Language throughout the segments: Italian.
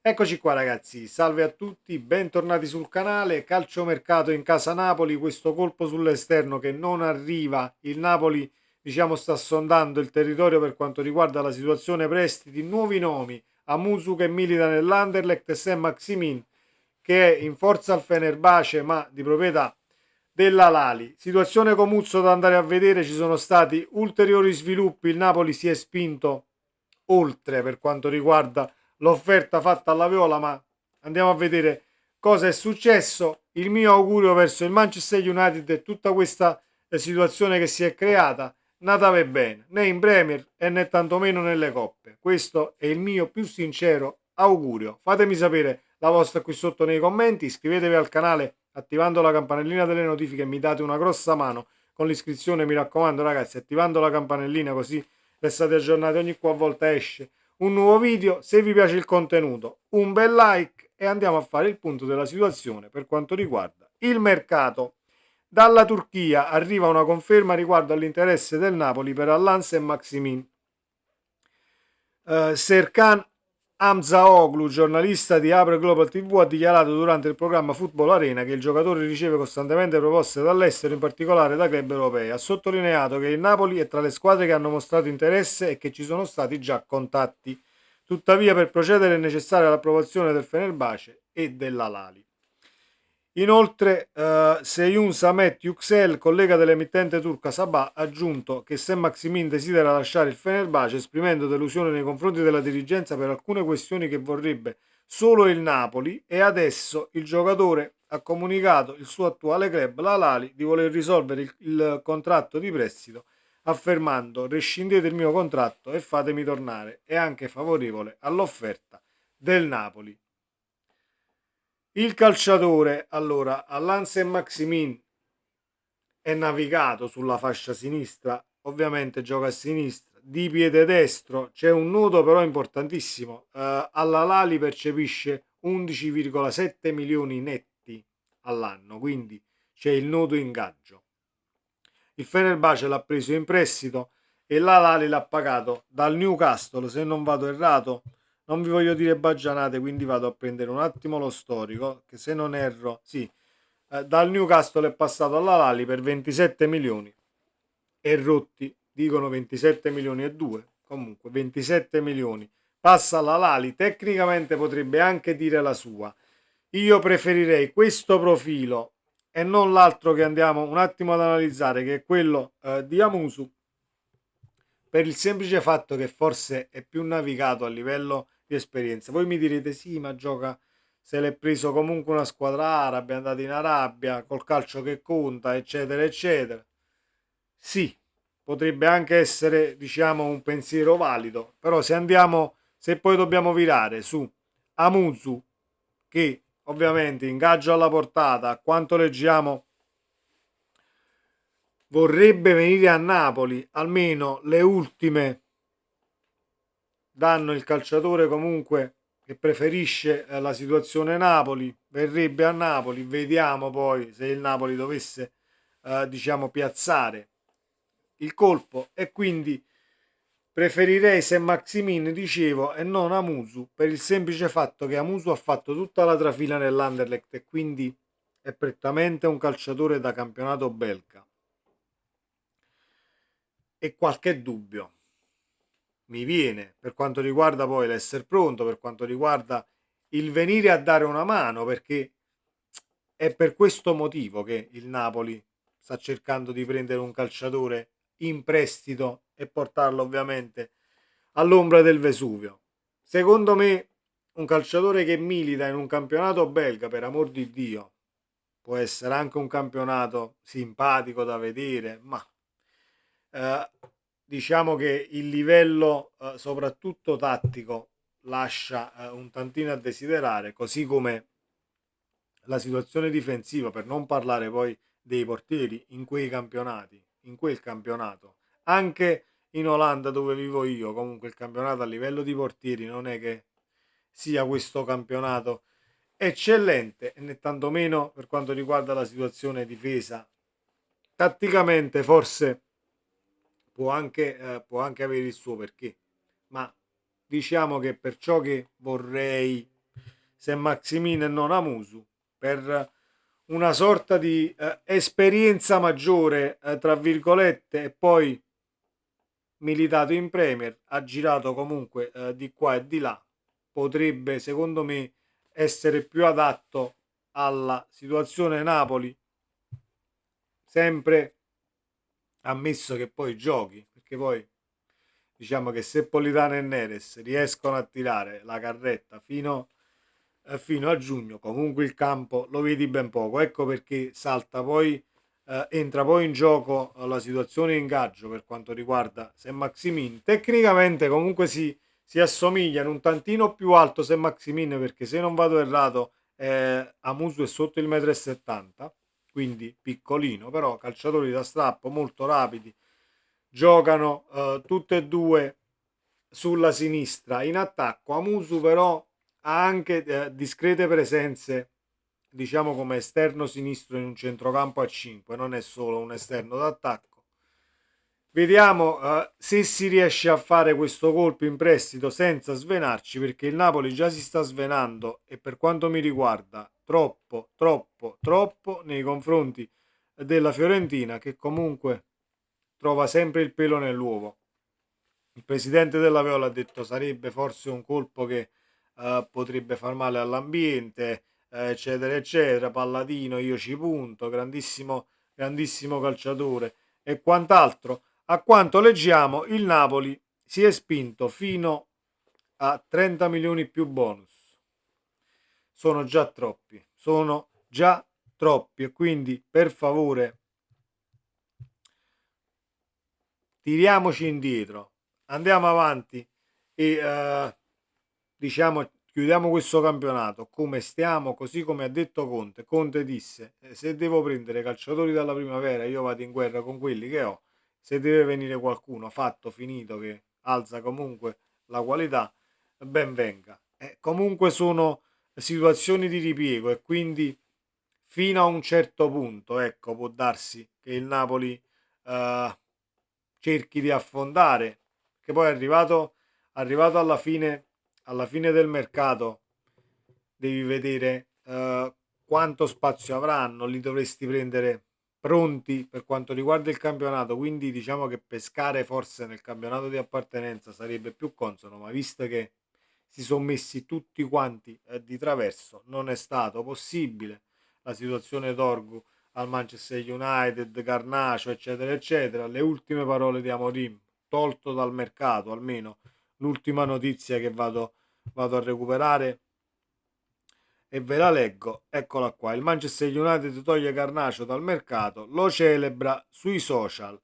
Eccoci qua ragazzi, salve a tutti, bentornati sul canale. Calciomercato in casa Napoli, questo colpo sull'esterno che non arriva. Il Napoli, diciamo, sta sondando il territorio per quanto riguarda la situazione prestiti. Nuovi nomi: Amusu che milita nell'Anderlecht e Sam Maximin che è in forza al Fenerbahce ma di proprietà della Lali. Situazione Comuzzo da andare a vedere, ci sono stati ulteriori sviluppi, il Napoli si è spinto oltre per quanto riguarda l'offerta fatta alla Viola, ma andiamo a vedere cosa è successo. Il mio augurio verso il Manchester United e tutta questa situazione che si è creata nata per bene, né in Premier e né tantomeno nelle coppe. Questo è il mio più sincero augurio. Fatemi sapere la vostra qui sotto nei commenti, iscrivetevi al canale attivando la campanellina delle notifiche, mi date una grossa mano con l'iscrizione, mi raccomando ragazzi, attivando la campanellina così restate aggiornati ogni qualvolta esce un nuovo video. Se vi piace il contenuto, un bel like e andiamo a fare il punto della situazione per quanto riguarda il mercato. Dalla Turchia arriva una conferma riguardo all'interesse del Napoli per Allan e Maximin. Serkan Hamzaoglu, giornalista di Apre Global TV, ha dichiarato durante il programma Football Arena che il giocatore riceve costantemente proposte dall'estero, in particolare da club europei. Ha sottolineato che il Napoli è tra le squadre che hanno mostrato interesse e che ci sono stati già contatti. Tuttavia, per procedere è necessaria l'approvazione del Fenerbahce e della Lali. Inoltre, Seyun Samet Yüksel, collega dell'emittente turca Sabah, ha aggiunto che se Maximin desidera lasciare il Fenerbahce, esprimendo delusione nei confronti della dirigenza per alcune questioni che vorrebbe solo il Napoli, e adesso il giocatore ha comunicato il suo attuale club, la Lali, di voler risolvere il contratto di prestito, affermando: rescindete il mio contratto e fatemi tornare. È anche favorevole all'offerta del Napoli. Il calciatore, allora, Allan Maximin è navigato sulla fascia sinistra, ovviamente gioca a sinistra, di piede destro, c'è un nodo però importantissimo, alla Lali percepisce 11,7 milioni netti all'anno, quindi c'è il nodo ingaggio. Il Fenerbahce l'ha preso in prestito e la Lali l'ha pagato dal Newcastle, se non vado errato. Non vi voglio dire baggianate, quindi vado a prendere un attimo lo storico, che se non erro, sì, dal Newcastle è passato alla Lali per 27 milioni e rotti, dicono 27 milioni e 2, comunque 27 milioni. Passa alla Lali, tecnicamente potrebbe anche dire la sua. Io preferirei questo profilo e non l'altro che andiamo un attimo ad analizzare, che è quello di Amusu, per il semplice fatto che forse è più navigato a livello di esperienza. Voi mi direte sì, ma gioca, se l'è preso comunque una squadra araba, è andato in Arabia, col calcio che conta, eccetera, eccetera. Sì, potrebbe anche essere, diciamo, un pensiero valido, però se andiamo, se poi dobbiamo virare su Amuzu, che ovviamente ingaggio alla portata, a quanto leggiamo vorrebbe venire a Napoli, almeno le ultime danno il calciatore comunque che preferisce la situazione Napoli, verrebbe a Napoli, vediamo poi se il Napoli dovesse diciamo piazzare il colpo, e quindi preferirei se Maximin, dicevo, e non Amusu, per il semplice fatto che Amusu ha fatto tutta la trafila nell'Anderlecht e quindi è prettamente un calciatore da campionato belga. E qualche dubbio mi viene per quanto riguarda poi l'essere pronto, per quanto riguarda il venire a dare una mano, perché è per questo motivo che il Napoli sta cercando di prendere un calciatore in prestito e portarlo ovviamente all'ombra del Vesuvio. Secondo me un calciatore che milita in un campionato belga, per amor di Dio, può essere anche un campionato simpatico da vedere, ma eh, diciamo che il livello soprattutto tattico lascia un tantino a desiderare, così come la situazione difensiva, per non parlare poi dei portieri in quei campionati, in quel campionato. Anche in Olanda dove vivo io, comunque il campionato a livello di portieri non è che sia questo campionato eccellente, e né tantomeno per quanto riguarda la situazione difesa. Tatticamente forse può anche avere il suo perché, ma diciamo che per ciò che vorrei Maximin e non Amusu, per una sorta di esperienza maggiore, tra virgolette, e poi militato in Premier, ha girato comunque di qua e di là, potrebbe secondo me essere più adatto alla situazione Napoli, sempre ammesso che poi giochi, perché poi diciamo che se Politano e Neres riescono a tirare la carretta fino a giugno, comunque il campo lo vedi ben poco. Ecco perché salta poi, entra poi in gioco la situazione ingaggio per quanto riguarda Se Maximin. Tecnicamente comunque si assomigliano un tantino più alto Se Maximin, perché se non vado errato Amusu è sotto il 1,70 m, quindi piccolino, però calciatori da strappo molto rapidi, giocano tutte e due sulla sinistra in attacco. Amusu però ha anche discrete presenze, diciamo come esterno sinistro in un centrocampo a 5, non è solo un esterno d'attacco. Vediamo se si riesce a fare questo colpo in prestito senza svenarci, perché il Napoli già si sta svenando e per quanto mi riguarda troppo, troppo, troppo nei confronti della Fiorentina, che comunque trova sempre il pelo nell'uovo. Il presidente della Viola ha detto sarebbe forse un colpo che potrebbe far male all'ambiente, eccetera, eccetera. Palladino, io ci punto, grandissimo, grandissimo calciatore e quant'altro. A quanto leggiamo, il Napoli si è spinto fino a 30 milioni più bonus. Sono già troppi, sono già troppi e quindi per favore tiriamoci indietro, andiamo avanti e diciamo chiudiamo questo campionato come stiamo, così come ha detto Conte. Conte disse se devo prendere calciatori dalla primavera io vado in guerra con quelli che ho, se deve venire qualcuno fatto, finito, che alza comunque la qualità, ben venga. Comunque sono situazioni di ripiego e quindi fino a un certo punto, ecco, può darsi che il Napoli cerchi di affondare, che poi è arrivato alla fine del mercato, devi vedere quanto spazio avranno, li dovresti prendere pronti per quanto riguarda il campionato, quindi diciamo che pescare forse nel campionato di appartenenza sarebbe più consono, ma visto che si sono messi tutti quanti di traverso, non è stato possibile. La situazione Dorgu al Manchester United, Garnacio, eccetera, eccetera. Le ultime parole di Amorim, tolto dal mercato, almeno l'ultima notizia che vado a recuperare e ve la leggo. Eccola qua. Il Manchester United toglie Garnacio dal mercato, lo celebra sui social.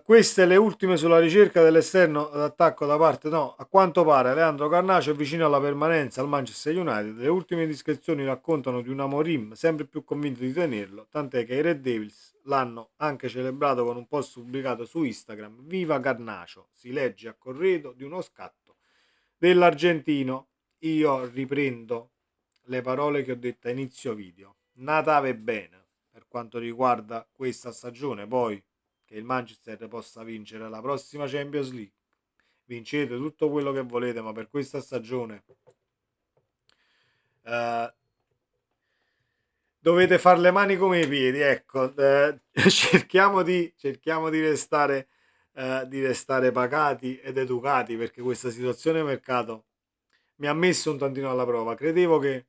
Queste le ultime sulla ricerca dell'esterno d'attacco da parte, no, a quanto pare Leandro Garnacio è vicino alla permanenza al Manchester United. Le ultime indiscrezioni raccontano di un Amorim sempre più convinto di tenerlo, tant'è che i Red Devils l'hanno anche celebrato con un post pubblicato su Instagram. Viva Garnacio, si legge a corredo di uno scatto dell'argentino. Io riprendo le parole che ho detto a inizio video. Natale bene per quanto riguarda questa stagione, poi che il Manchester possa vincere la prossima Champions League, vincete tutto quello che volete, ma per questa stagione eh, dovete fare le mani come i piedi, ecco. Cerchiamo di restare pacati ed educati, perché questa situazione mercato mi ha messo un tantino alla prova. Credevo che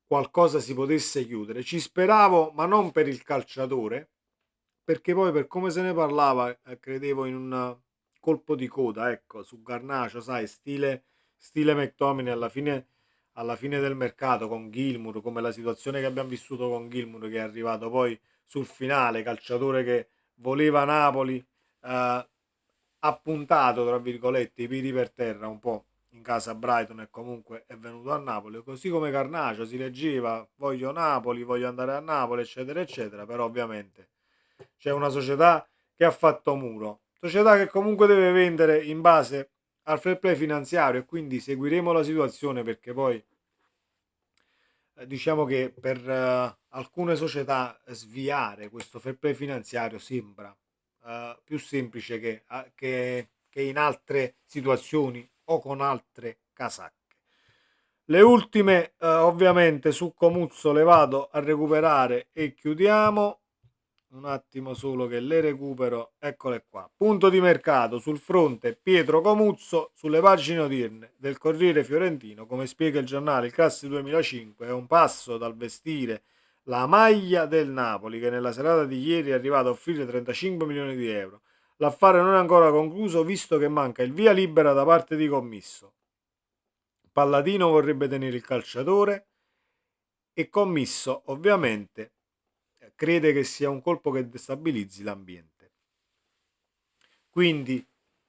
qualcosa si potesse chiudere, ci speravo, ma non per il calciatore, perché poi per come se ne parlava credevo in un colpo di coda, ecco, su Garnacio, sai, stile McTominay alla fine del mercato con Gilmour, come la situazione che abbiamo vissuto con Gilmour, che è arrivato poi sul finale, calciatore che voleva Napoli, ha puntato tra virgolette i piedi per terra un po' in casa a Brighton e comunque è venuto a Napoli, così come Garnacio si leggeva voglio Napoli, voglio andare a Napoli, eccetera, eccetera, però ovviamente c'è una società che ha fatto muro, società che comunque deve vendere in base al fair play finanziario, e quindi seguiremo la situazione, perché poi diciamo che per alcune società sviare questo fair play finanziario sembra più semplice che in altre situazioni o con altre casacche. Le ultime ovviamente su Comuzzo le vado a recuperare e chiudiamo. Un attimo solo che le recupero, eccole qua. Punto di mercato sul fronte Pietro Comuzzo. Sulle pagine odierne del Corriere Fiorentino, come spiega il giornale, il Classico 2005 è un passo dal vestire la maglia del Napoli, che nella serata di ieri è arrivato a offrire 35 milioni di euro. L'affare non è ancora concluso, visto che manca il via libera da parte di Commisso. Palladino vorrebbe tenere il calciatore e Commisso ovviamente crede che sia un colpo che destabilizzi l'ambiente. Quindi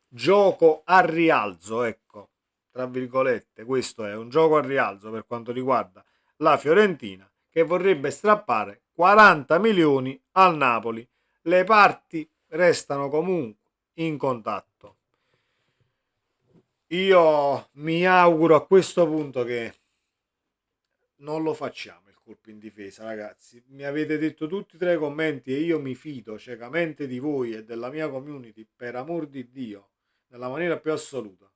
gioco a rialzo, ecco, tra virgolette, questo è un gioco a rialzo per quanto riguarda la Fiorentina, che vorrebbe strappare 40 milioni al Napoli. Le parti restano comunque in contatto. Io mi auguro a questo punto che non lo facciamo il colpo in difesa, ragazzi. Mi avete detto tutti tra i commenti e io mi fido ciecamente di voi e della mia community, per amor di Dio, nella maniera più assoluta.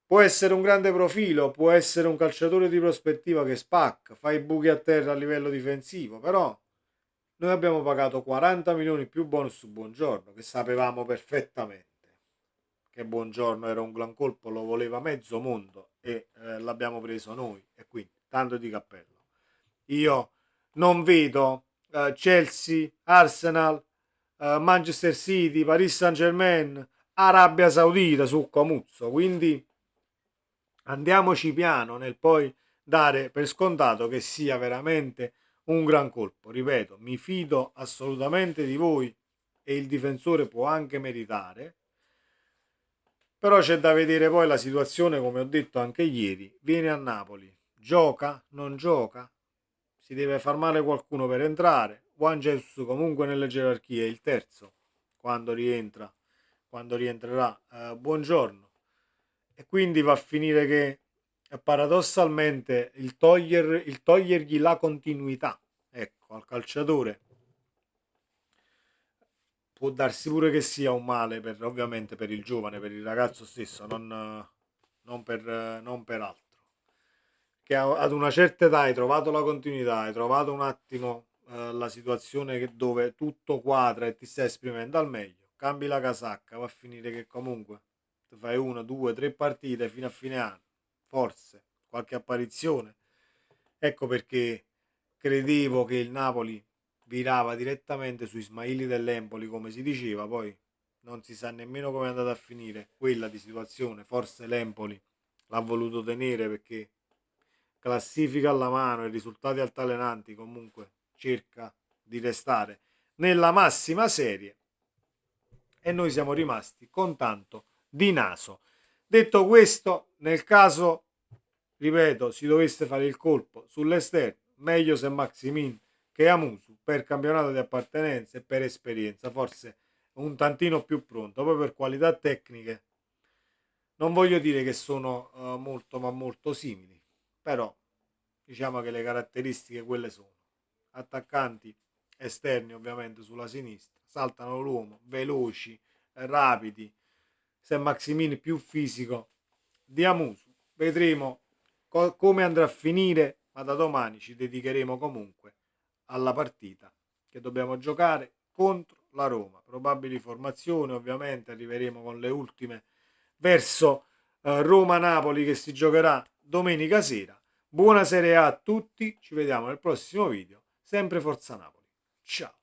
Può essere un grande profilo, può essere un calciatore di prospettiva che spacca, fa i buchi a terra a livello difensivo, però noi abbiamo pagato 40 milioni più bonus su Buongiorno, che sapevamo perfettamente che Buongiorno era un gran colpo, lo voleva mezzo mondo e l'abbiamo preso noi, e quindi tanto di cappello. Io non vedo Chelsea, Arsenal, Manchester City, Paris Saint-Germain, Arabia Saudita su Comuzzo, quindi andiamoci piano nel poi dare per scontato che sia veramente un gran colpo. Ripeto, mi fido assolutamente di voi e il difensore può anche meritare, però c'è da vedere poi la situazione, come ho detto anche ieri. Viene a Napoli, gioca, non gioca, si deve far male qualcuno per entrare. Juan Jesus comunque nelle gerarchie è il terzo quando rientra, quando rientrerà Buongiorno, e quindi va a finire che paradossalmente il togliergli la continuità, ecco, al calciatore può darsi pure che sia un male per, ovviamente, per il giovane, per il ragazzo stesso, non per altro. Che ad una certa età hai trovato la continuità, hai trovato un attimo la situazione dove tutto quadra e ti stai esprimendo al meglio, cambi la casacca, va a finire che comunque ti fai una, due, tre partite fino a fine anno, forse qualche apparizione. Ecco perché credevo che il Napoli virava direttamente su Ismaili dell'Empoli, come si diceva, poi non si sa nemmeno come è andata a finire quella di situazione. Forse l'Empoli l'ha voluto tenere perché classifica alla mano e risultati altalenanti, comunque cerca di restare nella massima serie e noi siamo rimasti con tanto di naso. Detto questo, nel caso, ripeto, si dovesse fare il colpo sull'esterno, meglio se Maximin che Amusu, per campionato di appartenenza e per esperienza, forse un tantino più pronto. Poi per qualità tecniche non voglio dire che sono molto ma molto simili, però diciamo che le caratteristiche quelle sono. Attaccanti esterni ovviamente sulla sinistra, saltano l'uomo, veloci, rapidi. Se Maximin più fisico di Amusu, vedremo come andrà a finire, ma da domani ci dedicheremo comunque alla partita che dobbiamo giocare contro la Roma. Probabili formazioni, ovviamente arriveremo con le ultime verso Roma-Napoli, che si giocherà domenica sera. Buona Serie A a tutti, ci vediamo nel prossimo video, sempre Forza Napoli. Ciao!